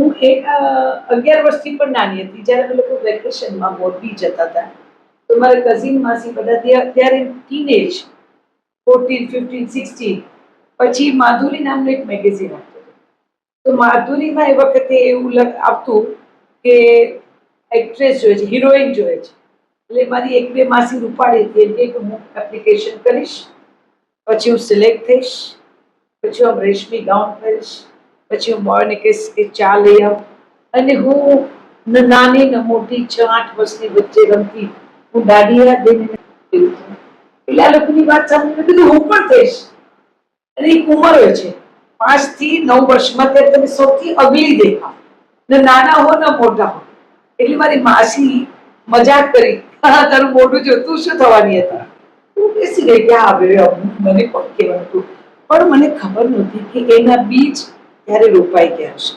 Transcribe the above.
હું 11 વર્ષથી પણ નાની હતી જ્યારે અમે લોકો વેકેશનમાં મોરબી જતા હતા તો મારા કઝિન માસી બધા ત્યારે ટીનેજ 14, 15, 16 પછી માધુરી નામનું એક મેગેઝિન આવતું તો માધુરીમાં એ વખતે એવું આવતું કે એક્ટ્રેસ જોઈએ છે, હિરોઈન જોઈએ છે. એટલે મારી એક બે માસી રૂપાળી હતી કે હું એપ્લિકેશન કરીશ, પછી હું સિલેક્ટ થઈશ, પછી હું રેશમી ગાઉન પહેરીશ, પછી હું બોયને કહીશ કે ચા લઈ આવ, અને હું નાની ને મોટી 6-8 વર્ષની વચ્ચે રમતી હું દાડિયા દઈને એટલે આ લોકોની વાત સાંભળીને કીધું હું પણ થઈશ. અને એક ઉંમર હોય છે 5 થી 9 વર્ષમાં ત્યારે તમે સૌથી અગલી દેખાવ, ને નાના હો ને મોટા હો. એટલે મારી માસી મજાક કરી તારું મોઢું જો તું શું થવાની હતી. હું બેસી ગઈ કે હા મને કોણ કહેવાતું, પણ મને ખબર નહોતી કે એના બીજ ત્યારે રોપાઈ ગયા હશે.